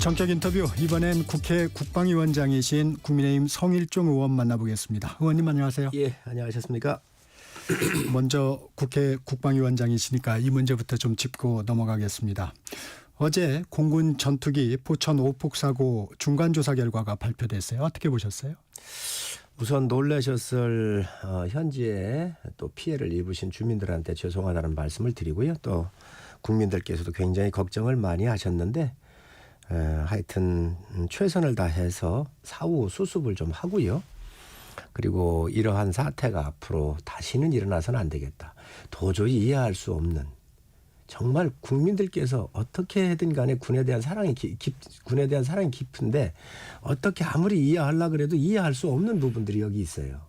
정격 인터뷰, 이번엔 국회 국방위원장이신 국민의힘 성일종 의원 만나보겠습니다. 의원님 안녕하세요. 예, 안녕하셨습니까? 먼저 국회 국방위원장이시니까 이 문제부터 좀 짚고 넘어가겠습니다. 어제 공군 전투기 포천 오폭 사고 중간조사 결과가 발표됐어요. 어떻게 보셨어요? 우선 놀라셨을 현지에 또 피해를 입으신 주민들한테 죄송하다는 말씀을 드리고요. 또 국민들께서도 굉장히 걱정을 많이 하셨는데 하여튼 최선을 다해서 사후 수습을 좀 하고요. 그리고 이러한 사태가 앞으로 다시는 일어나서는 안 되겠다. 도저히 이해할 수 없는, 정말 국민들께서 어떻게든 간에 군에 대한 사랑이 깊은데 어떻게 아무리 이해하려고 그래도 이해할 수 없는 부분들이 여기 있어요.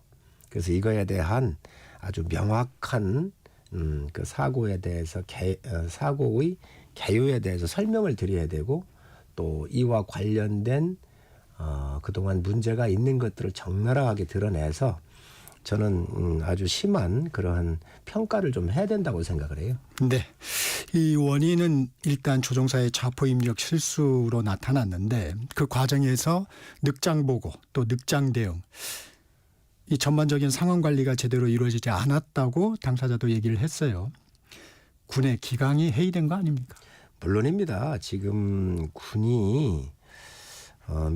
그래서 이거에 대한 아주 명확한 그 사고에 대해서 사고의 개요에 대해서 설명을 드려야 되고, 또 이와 관련된 그동안 문제가 있는 것들을 적나라하게 드러내서 저는 아주 심한 그러한 평가를 좀 해야 된다고 생각을 해요. 네, 이 원인은 일단 조종사의 좌포 입력 실수로 나타났는데 그 과정에서 늑장 보고 또 늑장 대응, 이 전반적인 상황 관리가 제대로 이루어지지 않았다고 당사자도 얘기를 했어요. 군의 기강이 해이된 거 아닙니까? 물론입니다. 지금 군이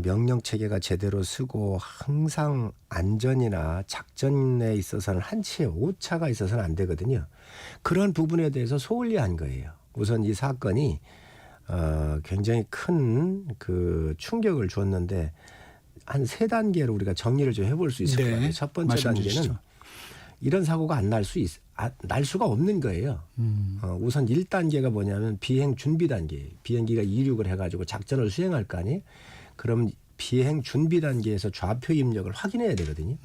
명령 체계가 제대로 쓰고 항상 안전이나 작전에 있어서는 한치의 오차가 있어서는 안 되거든요. 그런 부분에 대해서 소홀히 한 거예요. 우선 이 사건이 굉장히 큰 그 충격을 줬는데 한 세 단계로 우리가 정리를 좀 해볼 수 있을 것 같아요. 첫 번째 단계는 이런 사고가 날 수가 없는 거예요. 우선 1단계가 뭐냐면 비행 준비 단계. 비행기가 이륙을 해가지고 작전을 수행할 거 아니에요. 그럼 비행 준비 단계에서 좌표 입력을 확인해야 되거든요.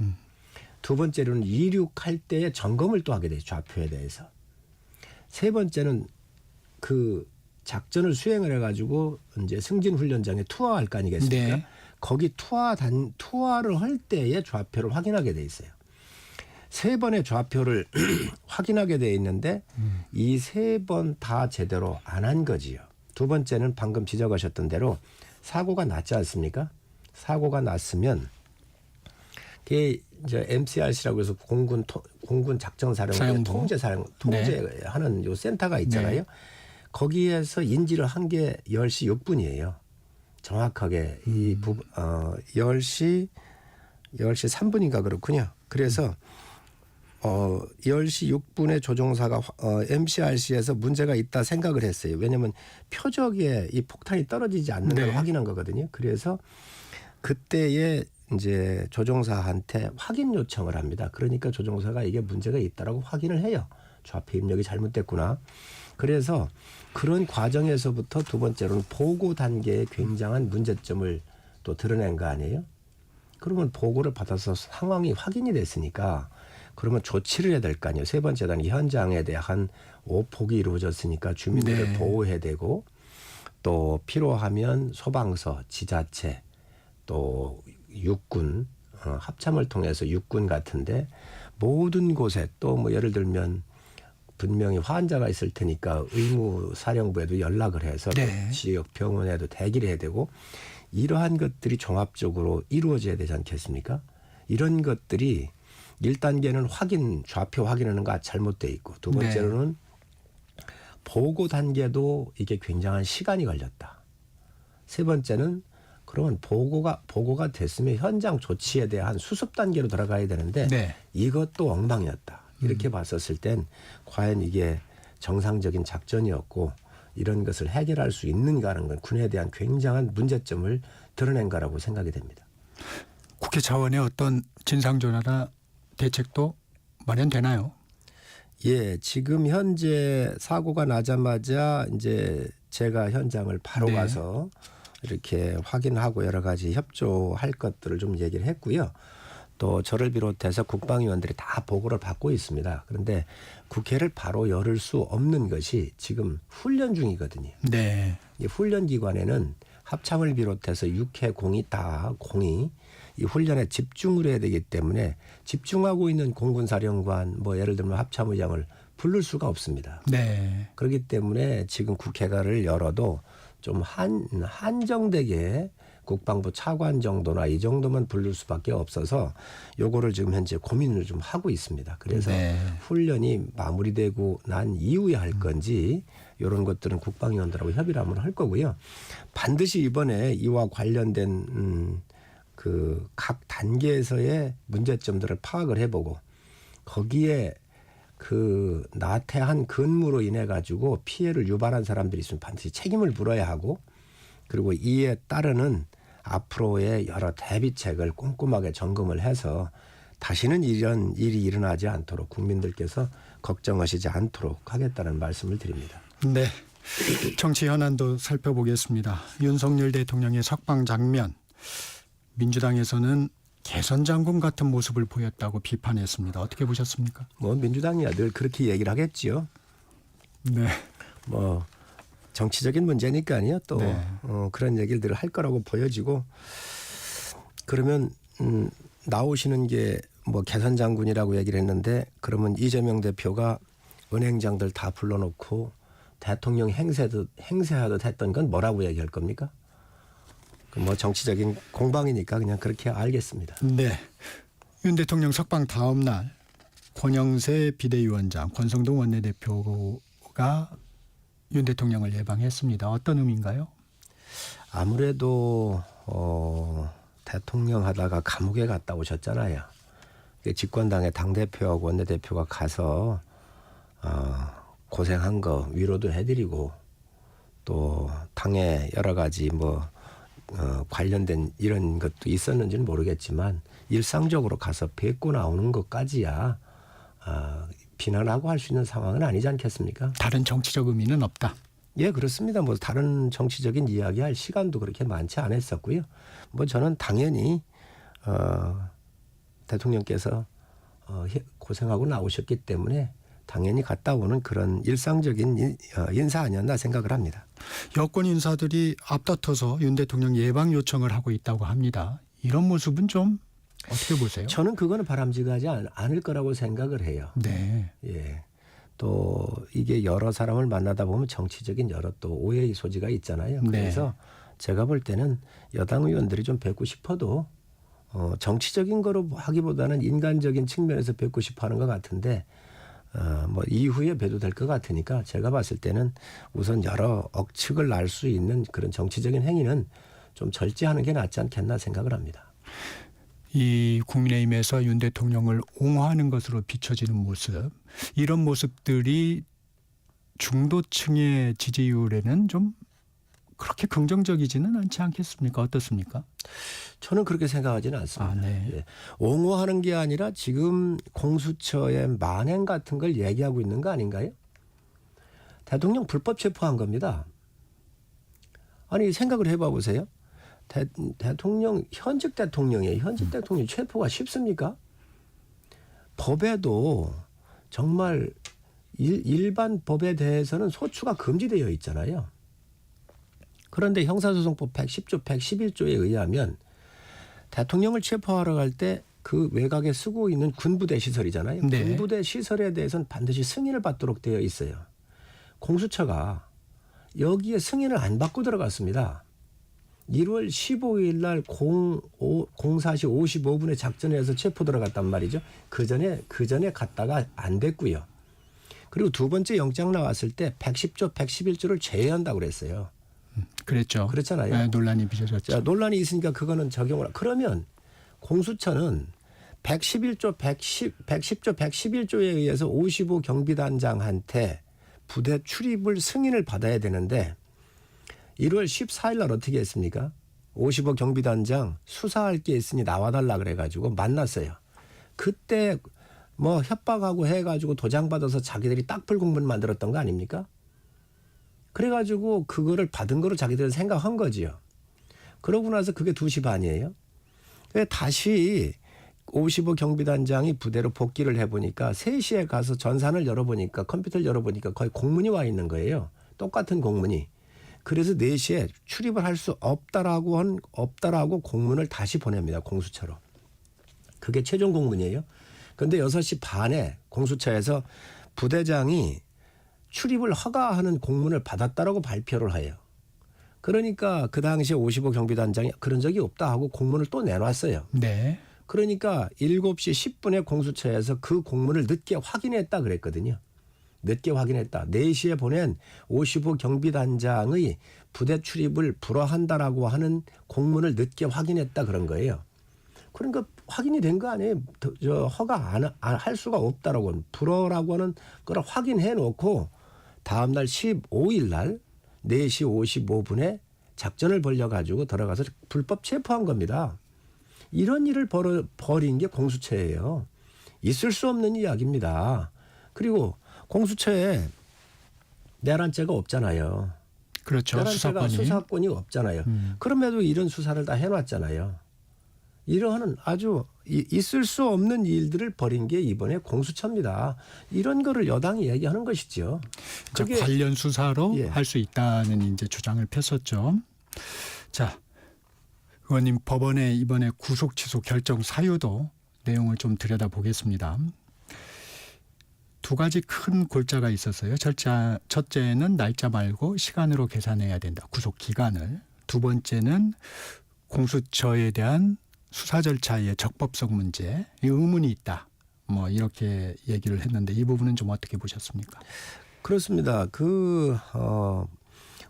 두 번째로는 이륙할 때의 점검을 또 하게 돼요. 좌표에 대해서. 세 번째는 그 작전을 수행을 해가지고 이제 승진 훈련장에 투하할 거 아니겠습니까? 네. 거기 투하를 할 때의 좌표를 확인하게 돼 있어요. 세 번의 좌표를 확인하게 돼 있는데 이 세 번 다 제대로 안 한 거지요. 두 번째는 방금 지적하셨던 대로 사고가 났지 않습니까? 사고가 났으면 그게 이제 MCRC라고 해서 공군 작전사령부 통제하는 요 센터가 있잖아요. 네. 거기에서 인지를 한 게 10시 6분이에요. 정확하게 10시 3분인가 그렇군요. 그래서 10시 6분에 조종사가 MCRC에서 문제가 있다 생각을 했어요. 왜냐하면 표적에 이 폭탄이 떨어지지 않는 걸 확인한 거거든요. 그래서 그때에 이제 조종사한테 확인 요청을 합니다. 그러니까 조종사가 이게 문제가 있다라고 확인을 해요. 좌표 입력이 잘못됐구나. 그래서 그런 과정에서부터 두 번째로는 보고 단계의 굉장한 문제점을 또 드러낸 거 아니에요? 그러면 보고를 받아서 상황이 확인이 됐으니까 그러면 조치를 해야 될 거 아니에요. 세 번째 단계 현장에 대한 오폭이 이루어졌으니까 주민들을 보호해야 되고, 또 필요하면 소방서, 지자체, 또 육군, 합참을 통해서 육군 같은데 모든 곳에 또 뭐 예를 들면 분명히 환자가 있을 테니까 의무사령부에도 연락을 해서 지역 병원에도 대기를 해야 되고, 이러한 것들이 종합적으로 이루어져야 되지 않겠습니까? 이런 것들이 1단계는 좌표 확인하는 거 잘못돼 있고, 두 번째로는 보고 단계도 이게 굉장한 시간이 걸렸다. 세 번째는 그러면 보고가 됐으면 현장 조치에 대한 수습 단계로 들어가야 되는데 이것도 엉망이었다. 이렇게 봤었을 땐 과연 이게 정상적인 작전이었고 이런 것을 해결할 수 있는가 하는 건 군에 대한 굉장한 문제점을 드러낸 거라고 생각이 됩니다. 국회 차원의 어떤 진상조사나 대책도 마련되나요? 예, 지금 현재 사고가 나자마자 이제 제가 현장을 바로 가서 이렇게 확인하고 여러 가지 협조할 것들을 좀 얘기를 했고요. 또 저를 비롯해서 국방위원들이 다 보고를 받고 있습니다. 그런데 국회를 바로 열을 수 없는 것이 지금 훈련 중이거든요. 이 훈련 기관에는 합참을 비롯해서 6회 공이 이 훈련에 집중을 해야 되기 때문에 집중하고 있는 공군사령관 뭐 예를 들면 합참의장을 부를 수가 없습니다. 그렇기 때문에 지금 국회를 열어도 좀 한정되게 국방부 차관 정도나 이 정도만 부를 수밖에 없어서 요거를 지금 현재 고민을 좀 하고 있습니다. 그래서 네. 훈련이 마무리되고 난 이후에 할 건지 이런 것들은 국방위원들하고 협의를 한번 할 거고요. 반드시 이번에 이와 관련된 그 각 단계에서의 문제점들을 파악을 해보고 거기에 그 나태한 근무로 인해 가지고 피해를 유발한 사람들이 있으면 반드시 책임을 물어야 하고 그리고 이에 따르는 앞으로의 여러 대비책을 꼼꼼하게 점검을 해서 다시는 이런 일이 일어나지 않도록 국민들께서 걱정하시지 않도록 하겠다는 말씀을 드립니다. 네. 정치 현안도 살펴보겠습니다. 윤석열 대통령의 석방 장면. 민주당에서는 개선 장군 같은 모습을 보였다고 비판했습니다. 어떻게 보셨습니까? 뭐 민주당이야 늘 그렇게 얘기를 하겠지요. 네. 뭐 정치적인 문제니까요. 또 네. 그런 얘기를 할 거라고 보여지고 그러면 나오시는 게 뭐 개선 장군이라고 얘기를 했는데 그러면 이재명 대표가 은행장들 다 불러놓고 대통령 행세하듯 했던 건 뭐라고 얘기할 겁니까? 뭐 정치적인 공방이니까 그냥 그렇게 알겠습니다. 네. 윤 대통령 석방 다음 날 권영세 비대위원장, 권성동 원내대표가 윤 대통령을 예방했습니다. 어떤 의미인가요? 아무래도 대통령 하다가 감옥에 갔다 오셨잖아요. 집권당의 당대표하고 원내대표가 가서 고생한 거 위로도 해드리고 또 당의 여러 가지 뭐 관련된 이런 것도 있었는지는 모르겠지만 일상적으로 가서 뵙고 나오는 것까지야 비난하고 할 수 있는 상황은 아니지 않겠습니까? 다른 정치적 의미는 없다. 예, 그렇습니다. 뭐 다른 정치적인 이야기할 시간도 그렇게 많지 않았었고요. 뭐 저는 당연히 대통령께서 고생하고 나오셨기 때문에 당연히 갔다 오는 그런 일상적인 인사 아니었나 생각을 합니다. 여권 인사들이 앞다퉈서 윤 대통령 예방 요청을 하고 있다고 합니다. 이런 모습은 좀 어떻게 보세요? 저는 그거는 바람직하지 않을 거라고 생각을 해요. 네. 예. 또 이게 여러 사람을 만나다 보면 정치적인 여러 또 오해의 소지가 있잖아요. 네. 그래서 제가 볼 때는 여당 의원들이 좀 뵙고 싶어도 정치적인 거로 하기보다는 인간적인 측면에서 뵙고 싶어 하는 것 같은데 뭐 이후에 뵈도 될 것 같으니까 제가 봤을 때는 우선 여러 억측을 날 수 있는 그런 정치적인 행위는 좀 절제하는 게 낫지 않겠나 생각을 합니다. 이 국민의힘에서 윤 대통령을 옹호하는 것으로 비춰지는 모습, 이런 모습들이 중도층의 지지율에는 좀 그렇게 긍정적이지는 않지 않겠습니까? 어떻습니까? 저는 그렇게 생각하지는 않습니다. 네. 예. 옹호하는 게 아니라 지금 공수처의 만행 같은 걸 얘기하고 있는 거 아닌가요? 대통령 불법 체포한 겁니다. 아니 생각을 해봐 보세요. 대통령 현직 대통령이에요. 현직 대통령 체포가 쉽습니까? 법에도 정말 일반 법에 대해서는 소추가 금지되어 있잖아요. 그런데 형사소송법 110조, 111조에 의하면 대통령을 체포하러 갈 때 그 외곽에 쓰고 있는 군부대 시설이잖아요. 네. 군부대 시설에 대해서는 반드시 승인을 받도록 되어 있어요. 공수처가 여기에 승인을 안 받고 들어갔습니다. 1월 15일 날 04시 55분에 작전을 해서 체포 들어갔단 말이죠. 그 전에 갔다가 안 됐고요. 그리고 두 번째 영장 나왔을 때 110조, 111조를 제외한다고 그랬어요. 그랬죠. 그렇잖아요. 네, 논란이 빚어졌죠. 자, 논란이 있으니까 그거는 적용을. 그러면 공수처는 110조, 111조에 의해서 55 경비단장한테 부대 출입을 승인을 받아야 되는데 1월 14일 날 어떻게 했습니까? 55 경비단장 수사할 게 있으니 나와달라 그래가지고 만났어요. 그때 뭐 협박하고 해가지고 도장 받아서 자기들이 딱불 공문 만들었던 거 아닙니까? 그래가지고 그거를 받은 거로 자기들은 생각한 거지요. 그러고 나서 그게 2시 반이에요. 다시 55 경비단장이 부대로 복귀를 해보니까 3시에 가서 전산을 열어보니까 컴퓨터를 열어보니까 거의 공문이 와 있는 거예요. 똑같은 공문이. 그래서 4시에 출입을 할 수 없다라고 공문을 다시 보냅니다. 공수처로. 그게 최종 공문이에요. 그런데 6시 반에 공수처에서 부대장이 출입을 허가하는 공문을 받았다라고 발표를 해요. 그러니까 그 당시에 55 경비단장이 그런 적이 없다 하고 공문을 또 내놨어요. 네. 그러니까 7시 10분에 공수처에서 그 공문을 늦게 확인했다 그랬거든요. 늦게 확인했다. 4시에 보낸 55 경비단장의 부대 출입을 불허한다라고 하는 공문을 늦게 확인했다 그런 거예요. 그러니까 확인이 된 거 아니에요. 허가 안 할 수가 없다라고 불허라고 하는 걸 확인해 놓고 다음 날 15일 날 4시 55분에 작전을 벌여가지고 들어가서 불법 체포한 겁니다. 이런 일을 벌인 게 공수처예요. 있을 수 없는 이야기입니다. 그리고 공수처에 내란죄가 없잖아요. 그렇죠. 내란죄가 수사권이 없잖아요. 그럼에도 이런 수사를 다 해놨잖아요. 이러한 아주 있을 수 없는 일들을 벌인 게 이번에 공수처입니다. 이런 거를 여당이 얘기하는 것이죠. 그게 관련 수사로 예. 할 수 있다는 이제 주장을 폈었죠. 자, 의원님 법원의 이번에 구속 취소 결정 사유도 내용을 좀 들여다보겠습니다. 두 가지 큰 골자가 있었어요. 첫째는 날짜 말고 시간으로 계산해야 된다. 구속 기간을. 두 번째는 공수처에 대한 수사 절차의 적법성 문제, 이 의문이 있다. 뭐 이렇게 얘기를 했는데 이 부분은 좀 어떻게 보셨습니까? 그렇습니다.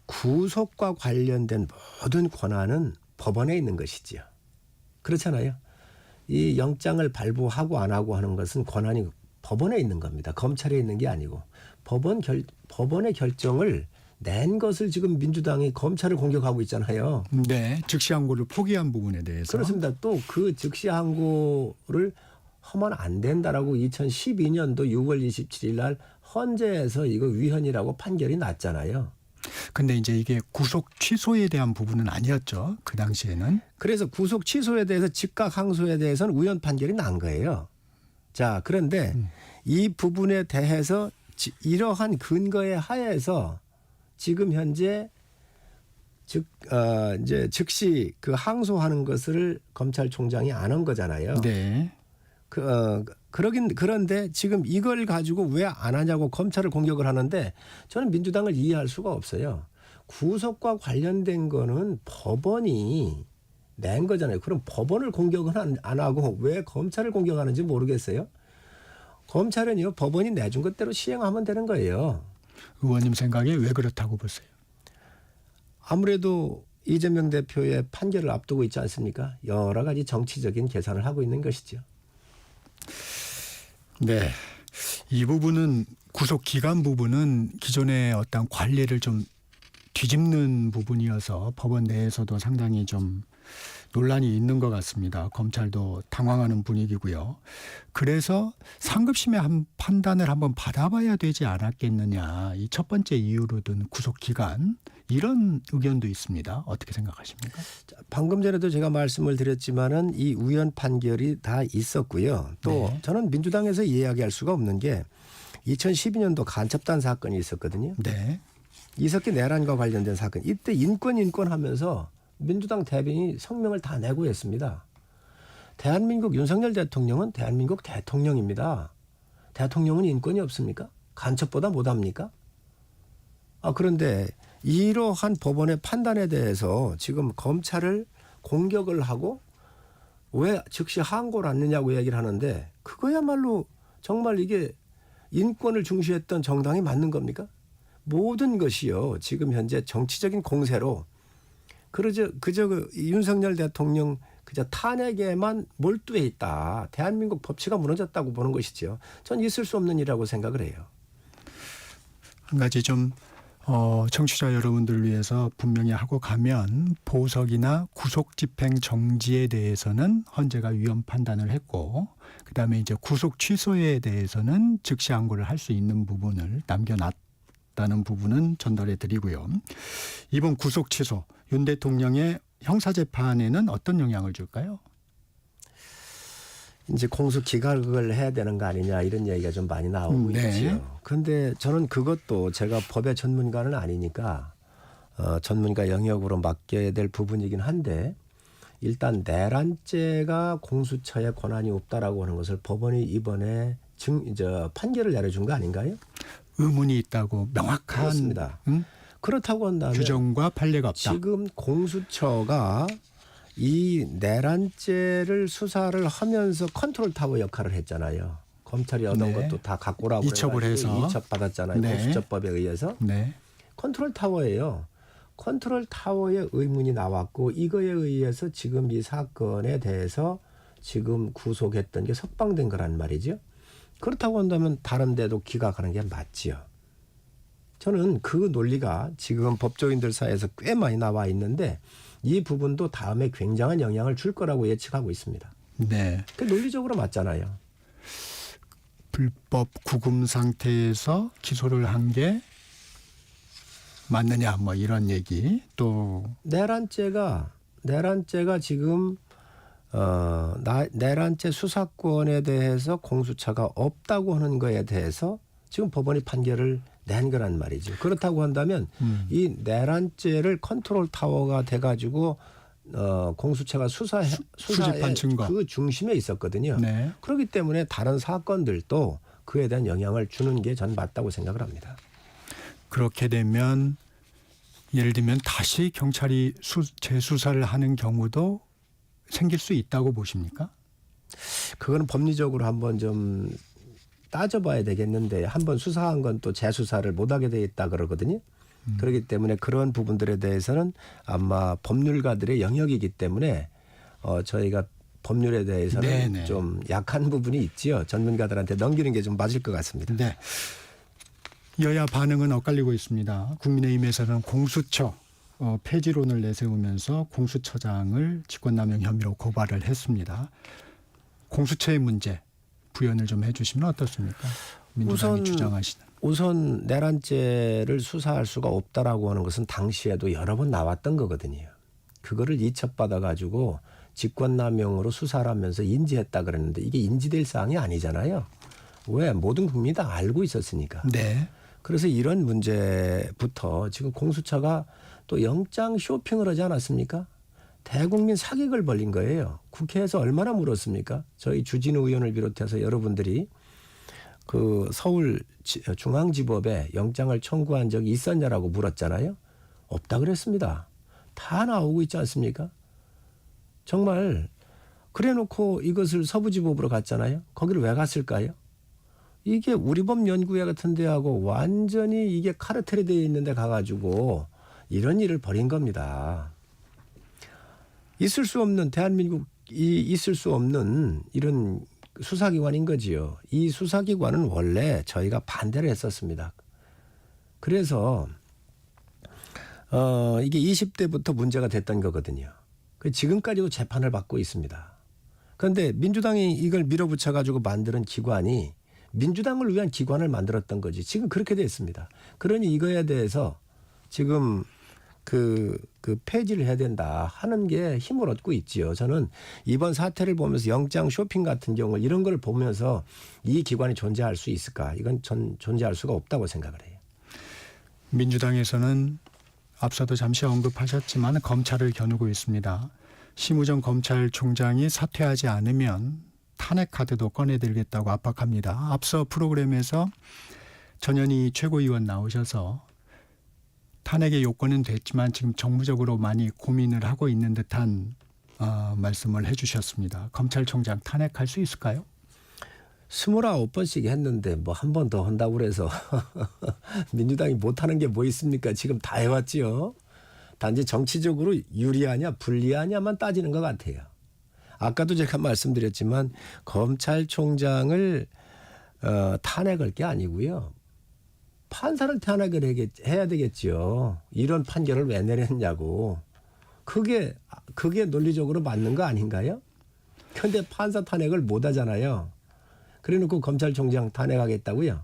구속과 관련된 모든 권한은 법원에 있는 것이지요. 그렇잖아요. 이 영장을 발부하고 안 하고 하는 것은 권한이 법원에 있는 겁니다. 검찰에 있는 게 아니고 법원의 결정을 낸 것을 지금 민주당이 검찰을 공격하고 있잖아요. 네, 즉시항고를 포기한 부분에 대해서. 그렇습니다. 또 그 즉시항고를 하면 안 된다라고 2012년도 6월 27일 날 헌재에서 이거 위헌이라고 판결이 났잖아요. 근데 이제 이게 구속 취소에 대한 부분은 아니었죠. 그 당시에는. 그래서 구속 취소에 대해서 즉각 항소에 대해서는 우연 판결이 난 거예요. 자, 그런데 이 부분에 대해서 이러한 근거에 하에서 지금 현재 이제 즉시 그 항소하는 것을 검찰총장이 안 한 거잖아요. 네. 그런데 지금 이걸 가지고 왜 안 하냐고 검찰을 공격을 하는데 저는 민주당을 이해할 수가 없어요. 구속과 관련된 거는 법원이 낸 거잖아요. 그럼 법원을 공격은 안 하고 왜 검찰을 공격하는지 모르겠어요. 검찰은요, 법원이 내준 것대로 시행하면 되는 거예요. 의원님 생각에 왜 그렇다고 보세요? 아무래도 이재명 대표의 판결을 앞두고 있지 않습니까? 여러 가지 정치적인 계산을 하고 있는 것이죠. 네. 이 부분은 구속 기간 부분은 기존의 어떤 관리를 좀 뒤집는 부분이어서 법원 내에서도 상당히 좀 논란이 있는 것 같습니다. 검찰도 당황하는 분위기고요. 그래서 상급심의 판단을 한번 받아봐야 되지 않았겠느냐. 이 첫 번째 이유로 든 구속 기간 이런 의견도 있습니다. 어떻게 생각하십니까? 방금 전에도 제가 말씀을 드렸지만은 이 우연 판결이 다 있었고요. 또 네. 저는 민주당에서 이야기할 수가 없는 게 2012년도 간첩단 사건이 있었거든요. 네. 이석기 내란과 관련된 사건. 이때 인권 하면서 민주당 대변인이 성명을 다 내고 했습니다. 대한민국 윤석열 대통령은 대한민국 대통령입니다. 대통령은 인권이 없습니까? 간첩보다 못합니까? 그런데 이러한 법원의 판단에 대해서 지금 검찰을 공격을 하고 왜 즉시 항고를 않느냐고 얘기를 하는데 그거야말로 정말 이게 인권을 중시했던 정당이 맞는 겁니까? 모든 것이요. 지금 현재 정치적인 공세로 그저 그 윤석열 대통령 그저 탄핵에만 몰두해 있다. 대한민국 법치가 무너졌다고 보는 것이죠. 전 있을 수 없는 일이라고 생각을 해요. 한 가지 좀 청취자 여러분들을 위해서 분명히 하고 가면 보석이나 구속 집행 정지에 대해서는 헌재가 위헌 판단을 했고 그다음에 이제 구속 취소에 대해서는 즉시 항고를 할 수 있는 부분을 남겨놨다는 부분은 전달해 드리고요. 이번 구속 취소 윤 대통령의 형사재판에는 어떤 영향을 줄까요? 이제 공소 기각을 해야 되는 거 아니냐 이런 얘기가 좀 많이 나오고 네. 있죠. 그런데 저는 그것도 제가 법의 전문가는 아니니까 전문가 영역으로 맡겨야 될 부분이긴 한데 일단 내란죄가 공수처에 권한이 없다라고 하는 것을 법원이 이번에 판결을 내려준 거 아닌가요? 의문이 있다고 명확한 그렇습니다. 그렇다고 한다면 규정과 판례가 없다. 지금 공수처가 이 내란죄를 수사를 하면서 컨트롤 타워 역할을 했잖아요. 검찰이 얻은 네. 것도 다 갖고 오라고 이첩을 해서. 이첩 받았잖아요. 네. 공수처법에 의해서. 네. 컨트롤 타워예요. 컨트롤 타워의 의문이 나왔고 이거에 의해서 지금 이 사건에 대해서 지금 구속했던 게 석방된 거란 말이죠. 그렇다고 한다면 다른 데도 기각하는 게 맞지요. 저는 그 논리가 지금 법조인들 사이에서 꽤 많이 나와 있는데 이 부분도 다음에 굉장한 영향을 줄 거라고 예측하고 있습니다. 네. 그 논리적으로 맞잖아요. 불법 구금 상태에서 기소를 한 게 맞느냐 뭐 이런 얘기 또 내란죄가 지금 내란죄 수사권에 대해서 공수처가 없다고 하는 거에 대해서 지금 법원이 판결을 낸 거란 말이죠. 그렇다고 한다면 이 내란죄를 컨트롤 타워가 돼가지고 공수처가 수사의 수집한 증거. 그 중심에 있었거든요. 네. 그렇기 때문에 다른 사건들도 그에 대한 영향을 주는 게 전 맞다고 생각을 합니다. 그렇게 되면 예를 들면 다시 경찰이 재수사를 하는 경우도 생길 수 있다고 보십니까? 그거는 법리적으로 한번 좀 따져봐야 되겠는데 한번 수사한 건 또 재수사를 못하게 돼 있다 그러거든요. 그렇기 때문에 그런 부분들에 대해서는 아마 법률가들의 영역이기 때문에 저희가 법률에 대해서는 네네. 좀 약한 부분이 있지요. 전문가들한테 넘기는 게 좀 맞을 것 같습니다. 네. 여야 반응은 엇갈리고 있습니다. 국민의힘에서는 공수처 폐지론을 내세우면서 공수처장을 직권남용 혐의로 고발을 했습니다. 공수처의 문제 부연을 좀 해주시면 어떻습니까? 민주당이 주장하시는. 우선 내란죄를 수사할 수가 없다라고 하는 것은 당시에도 여러 번 나왔던 거거든요. 그거를 이첩받아 가지고 직권남용으로 수사를 하면서 인지했다 그랬는데 이게 인지될 사항이 아니잖아요. 왜? 모든 국민이 다 알고 있었으니까. 네. 그래서 이런 문제부터 지금 공수처가 또 영장 쇼핑을 하지 않았습니까? 대국민 사기극을 벌린 거예요. 국회에서 얼마나 물었습니까? 저희 주진우 의원을 비롯해서 여러분들이 그 서울 중앙지법에 영장을 청구한 적이 있었냐라고 물었잖아요. 없다 그랬습니다. 다 나오고 있지 않습니까? 정말 그래놓고 이것을 서부지법으로 갔잖아요. 거기를 왜 갔을까요? 이게 우리법 연구회 같은 데하고 완전히 이게 카르텔이 되어 있는 데 가가지고 이런 일을 벌인 겁니다. 있을 수 없는 대한민국이 있을 수 없는 이런 수사기관인 거지요. 이 수사기관은 원래 저희가 반대를 했었습니다. 그래서 이게 20대부터 문제가 됐던 거거든요. 지금까지도 재판을 받고 있습니다. 그런데 민주당이 이걸 밀어붙여 가지고 만드는 기관이 민주당을 위한 기관을 만들었던 거지. 지금 그렇게 됐습니다. 그러니 이거에 대해서 지금 그 폐지를 해야 된다 하는 게 힘을 얻고 있지요. 저는 이번 사태를 보면서 영장 쇼핑 같은 경우 이런 걸 보면서 이 기관이 존재할 수 있을까? 이건 전 존재할 수가 없다고 생각을 해요. 민주당에서는 앞서도 잠시 언급하셨지만 검찰을 겨누고 있습니다. 심우정 검찰총장이 사퇴하지 않으면 탄핵 카드도 꺼내들겠다고 압박합니다. 앞서 프로그램에서 전현희 최고위원 나오셔서 탄핵의 요건은 됐지만 지금 정무적으로 많이 고민을 하고 있는 듯한 말씀을 해주셨습니다. 검찰총장 탄핵할 수 있을까요? 29번씩 했는데 뭐 한 번 더 한다고 그래서 민주당이 못하는 게 뭐 있습니까? 지금 다 해왔지요. 단지 정치적으로 유리하냐 불리하냐만 따지는 것 같아요. 아까도 제가 말씀드렸지만 검찰총장을 탄핵할 게 아니고요. 판사를 탄핵을 해야 되겠지요. 이런 판결을 왜 내렸냐고. 그게 논리적으로 맞는 거 아닌가요? 그런데 판사 탄핵을 못 하잖아요. 그래놓고 검찰총장 탄핵하겠다고요.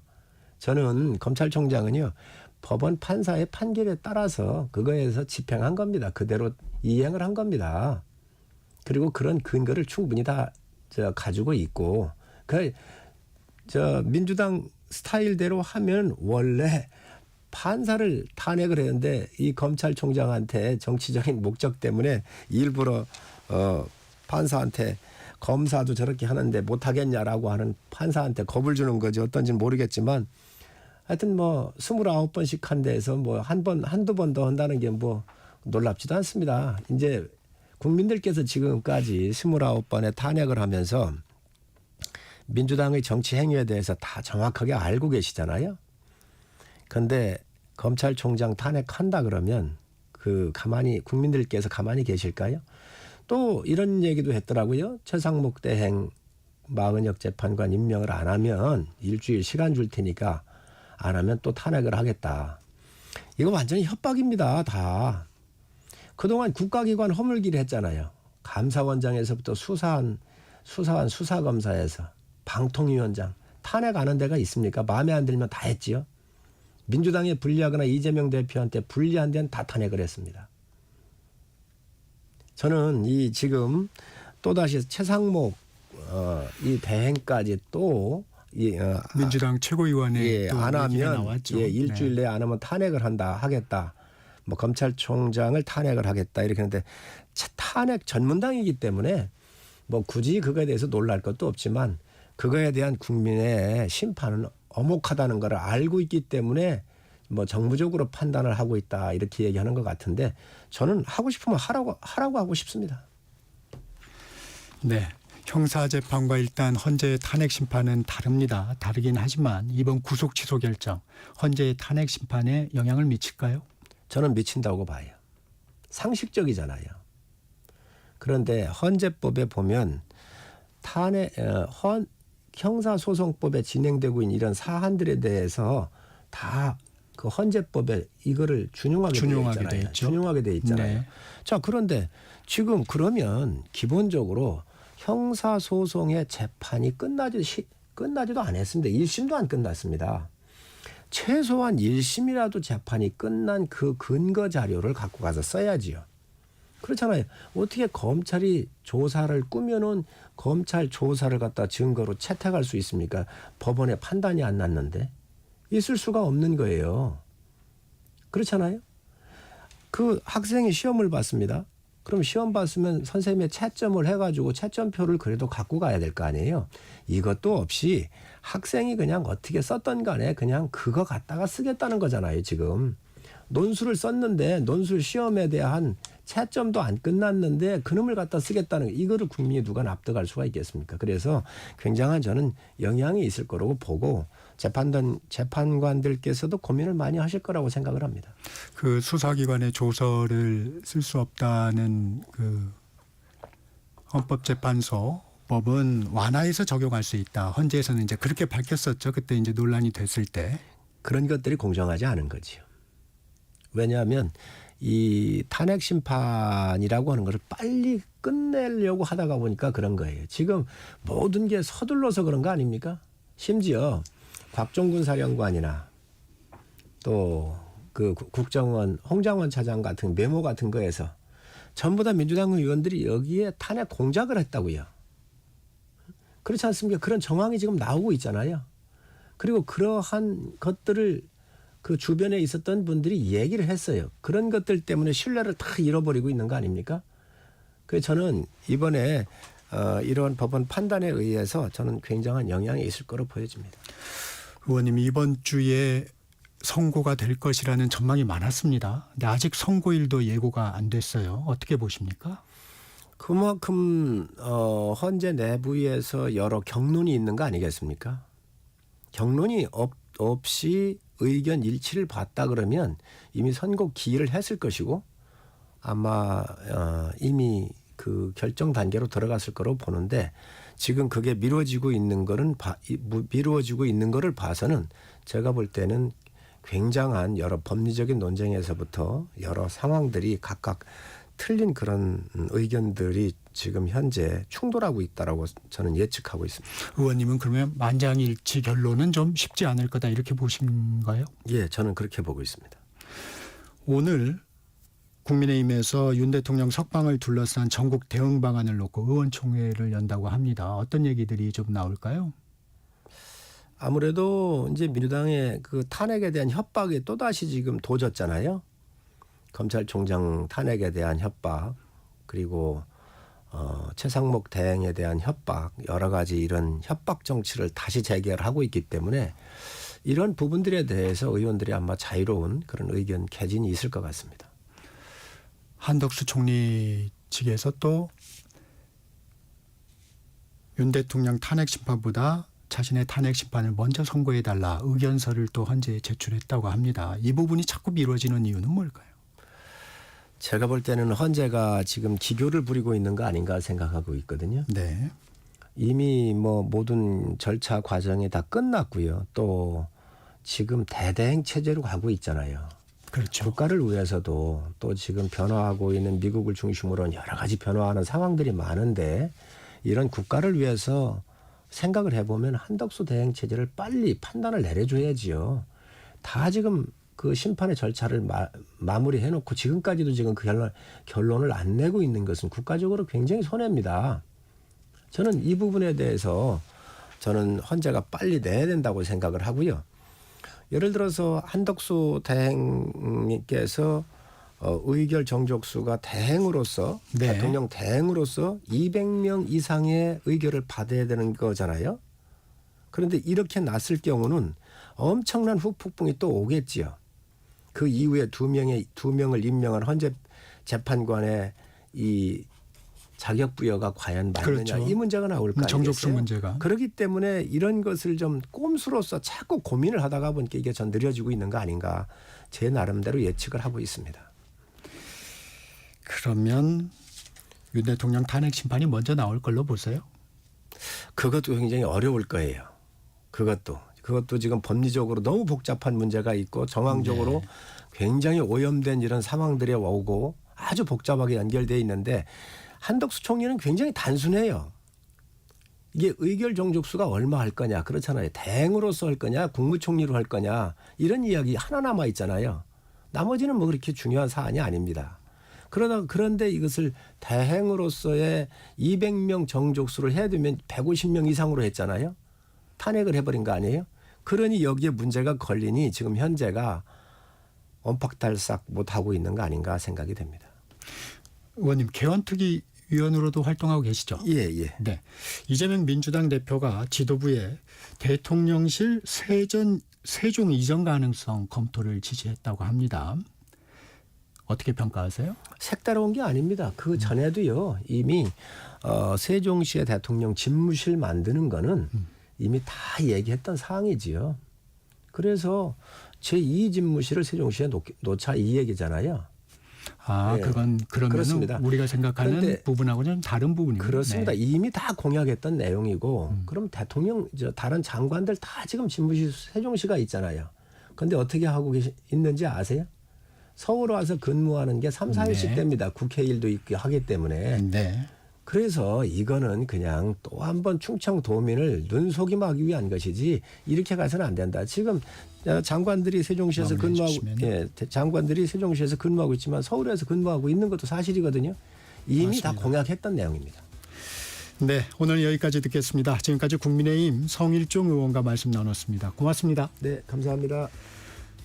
저는 검찰총장은요. 법원 판사의 판결에 따라서 그거에서 집행한 겁니다. 그대로 이행을 한 겁니다. 그리고 그런 근거를 충분히 다 가지고 있고 민주당 스타일대로 하면 원래 판사를 탄핵을 했는데 이 검찰총장한테 정치적인 목적 때문에 일부러 판사한테 검사도 저렇게 하는데 못하겠냐라고 하는 판사한테 겁을 주는 거지 어떤지는 모르겠지만 하여튼 뭐 29번씩 한 데에서 뭐 한두 번 더 한다는 게 뭐 놀랍지도 않습니다. 이제 국민들께서 지금까지 29번의 탄핵을 하면서 민주당의 정치 행위에 대해서 다 정확하게 알고 계시잖아요. 그런데 검찰총장 탄핵한다 그러면 국민들께서 가만히 계실까요? 또 이런 얘기도 했더라고요. 최상목 대행 마은혁 재판관 임명을 안 하면 일주일 시간 줄 테니까 안 하면 또 탄핵을 하겠다. 이거 완전히 협박입니다. 다. 그동안 국가기관 허물기를 했잖아요. 감사원장에서부터 수사한 수사검사에서 방통위원장 탄핵 안 한 데가 있습니까? 마음에 안 들면 다 했지요. 민주당에 불리하거나 이재명 대표한테 불리한 데는 다 탄핵을 했습니다. 저는 이 지금 또다시 최상목 이 대행까지 또 민주당 최고위원회 또 안 얘기가 하면 나왔죠. 일주일 내에 안 하면 탄핵을 하겠다. 뭐 검찰총장을 탄핵을 하겠다 이렇게 하는데 탄핵 전문당이기 때문에 뭐 굳이 그거에 대해서 놀랄 것도 없지만 그거에 대한 국민의 심판은 엄혹하다는 걸 알고 있기 때문에 뭐 정무적으로 판단을 하고 있다 이렇게 얘기하는 것 같은데 저는 하고 싶으면 하라고 하고 싶습니다. 네. 형사재판과 일단 헌재의 탄핵 심판은 다릅니다. 다르긴 하지만 이번 구속 취소 결정 헌재의 탄핵 심판에 영향을 미칠까요? 저는 미친다고 봐요. 상식적이잖아요. 그런데 헌재법에 보면 형사소송법에 진행되고 있는 이런 사안들에 대해서 다 그 헌재법에 이거를 준용하게 돼 있잖아요. 준용하게 돼 있잖아요. 네. 자, 그런데 지금 그러면 기본적으로 형사소송의 재판이 끝나지도 않았습니다. 1심도 안 끝났습니다. 최소한 1심이라도 재판이 끝난 그 근거 자료를 갖고 가서 써야지요. 그렇잖아요. 어떻게 검찰이 조사를 꾸며놓은 검찰 조사를 갖다 증거로 채택할 수 있습니까? 법원의 판단이 안 났는데. 있을 수가 없는 거예요. 그렇잖아요. 그 학생이 시험을 봤습니다. 그럼 시험 봤으면 선생님의 채점을 해가지고 채점표를 그래도 갖고 가야 될 거 아니에요. 이것도 없이 학생이 그냥 어떻게 썼던 간에 그냥 그거 갖다가 쓰겠다는 거잖아요. 지금 논술을 썼는데 논술 시험에 대한 채점도 안 끝났는데 그놈을 갖다 쓰겠다는 거. 이거를 국민이 누가 납득할 수가 있겠습니까? 그래서 굉장한 저는 영향이 있을 거라고 보고 재판관들께서도 고민을 많이 하실 거라고 생각을 합니다. 그 수사기관의 조서를 쓸 수 없다는 그 헌법재판소 법은 완화해서 적용할 수 있다. 헌재에서는 이제 그렇게 밝혔었죠. 그때 이제 논란이 됐을 때. 그런 것들이 공정하지 않은 거지요. 왜냐하면 이 탄핵 심판이라고 하는 것을 빨리 끝내려고 하다가 보니까 그런 거예요. 지금 모든 게 서둘러서 그런 거 아닙니까? 심지어 곽종군 사령관이나 또 그 국정원 홍장원 차장 같은 메모 같은 거에서 전부 다 민주당 의원들이 여기에 탄핵 공작을 했다고요. 그렇지 않습니까? 그런 정황이 지금 나오고 있잖아요. 그리고 그러한 것들을 그 주변에 있었던 분들이 얘기를 했어요. 그런 것들 때문에 신뢰를 다 잃어버리고 있는 거 아닙니까? 그래서 저는 이번에 이런 법원 판단에 의해서 저는 굉장한 영향이 있을 거로 보여집니다. 의원님 이번 주에 선고가 될 것이라는 전망이 많았습니다. 근데 아직 선고일도 예고가 안 됐어요. 어떻게 보십니까? 그만큼 헌재 내부에서 여러 경론이 있는 거 아니겠습니까? 경론이 없이 의견 일치를 봤다 그러면 이미 선고 기일을 했을 것이고 아마 이미 그 결정 단계로 들어갔을 거로 보는데 지금 그게 미뤄지고 있는 거를 봐서는 제가 볼 때는 굉장한 여러 법리적인 논쟁에서부터 여러 상황들이 각각 틀린 그런 의견들이 지금 현재 충돌하고 있다라고 저는 예측하고 있습니다. 의원님은 그러면 만장일치 결론은 좀 쉽지 않을 거다 이렇게 보신가요? 예, 저는 그렇게 보고 있습니다. 오늘 국민의힘에서 윤 대통령 석방을 둘러싼 전국 대응 방안을 놓고 의원총회를 연다고 합니다. 어떤 얘기들이 좀 나올까요? 아무래도 이제 민주당의 그 탄핵에 대한 협박이 또다시 지금 도졌잖아요. 검찰총장 탄핵에 대한 협박 그리고 최상목 대행에 대한 협박 여러 가지 이런 협박 정치를 다시 재개를 하고 있기 때문에 이런 부분들에 대해서 의원들이 아마 자유로운 그런 의견 개진이 있을 것 같습니다. 한덕수 총리 측에서 또 윤 대통령 탄핵 심판보다 자신의 탄핵 심판을 먼저 선고해달라 의견서를 또 헌재에 제출했다고 합니다. 이 부분이 자꾸 미뤄지는 이유는 뭘까요? 제가 볼 때는 헌재가 지금 기교를 부리고 있는 거 아닌가 생각하고 있거든요. 네. 이미 뭐 모든 절차 과정이 다 끝났고요. 또 지금 대대행 체제로 가고 있잖아요. 그렇죠. 국가를 위해서도 또 지금 변화하고 있는 미국을 중심으로 여러 가지 변화하는 상황들이 많은데 이런 국가를 위해서 생각을 해보면 한덕수 대행 체제를 빨리 판단을 내려줘야지요. 다 지금 그 심판의 절차를 마무리해놓고 지금까지도 지금 그 결론을 안 내고 있는 것은 국가적으로 굉장히 손해입니다. 저는 이 부분에 대해서 저는 헌재가 빨리 내야 된다고 생각을 하고요. 예를 들어서 한덕수 대행님께서 의결 정족수가 대행으로서 네. 대통령 대행으로서 200명 이상의 의결을 받아야 되는 거잖아요. 그런데 이렇게 났을 경우는 엄청난 후폭풍이 또 오겠지요. 그 이후에 두 명을 임명한 헌재 재판관의 이 자격 부여가 과연 맞느냐 그렇죠. 이 문제가 나올 거 아니겠어요? 정족수 문제가. 그렇기 때문에 이런 것을 좀 꼼수로서 자꾸 고민을 하다가 보니까 이게 전 느려지고 있는 거 아닌가 제 나름대로 예측을 하고 있습니다. 그러면 윤 대통령 탄핵 심판이 먼저 나올 걸로 보세요? 그것도 굉장히 어려울 거예요. 그것도 지금 법리적으로 너무 복잡한 문제가 있고 정황적으로 네. 굉장히 오염된 이런 상황들이 오고 아주 복잡하게 연결되어 있는데 한덕수 총리는 굉장히 단순해요. 이게 의결 정족수가 얼마 할 거냐 그렇잖아요. 대행으로서 할 거냐 국무총리로 할 거냐 이런 이야기 하나 남아 있잖아요. 나머지는 뭐 그렇게 중요한 사안이 아닙니다. 그런데 이것을 대행으로서의 200명 정족수를 해야 되면 150명 이상으로 했잖아요. 탄핵을 해버린 거 아니에요? 그러니 여기에 문제가 걸리니 지금 현재가 옴팍달싹 못하고 있는 거 아닌가 생각이 됩니다. 의원님 개헌특위 위원으로도 활동하고 계시죠? 예. 네. 이재명 민주당 대표가 지도부에 대통령실 세종 이전 가능성 검토를 지시했다고 합니다. 어떻게 평가하세요? 색다른 게 아닙니다. 그 전에도요. 이미 세종시의 대통령 집무실 만드는 거는 이미 다 얘기했던 사항이지요. 그래서 제2 집무실을 세종시에 놓자 이 얘기잖아요. 아, 네. 그건 그러면 그렇습니다. 우리가 생각하는 그런데 부분하고는 다른 부분입니다. 그렇습니다. 네. 이미 다 공약했던 내용이고 그럼 대통령 다른 장관들 다 지금 집무실 세종시가 있잖아요. 그런데 어떻게 하고 있는지 아세요? 서울 와서 근무하는 게 3, 4일씩 네. 됩니다. 국회 일도 있고 하기 때문에. 네. 그래서 이거는 그냥 또 한 번 충청도민을 눈속임하기 위한 것이지 이렇게 가서는 안 된다. 지금 장관들이 세종시에서 근무하고 장관들이 세종시에서 근무하고 있지만 서울에서 근무하고 있는 것도 사실이거든요. 이미 맞습니다. 다 공약했던 내용입니다. 네, 오늘 여기까지 듣겠습니다. 지금까지 국민의힘 성일종 의원과 말씀 나눴습니다. 고맙습니다. 네, 감사합니다.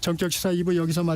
전격시사 2부 여기서 마치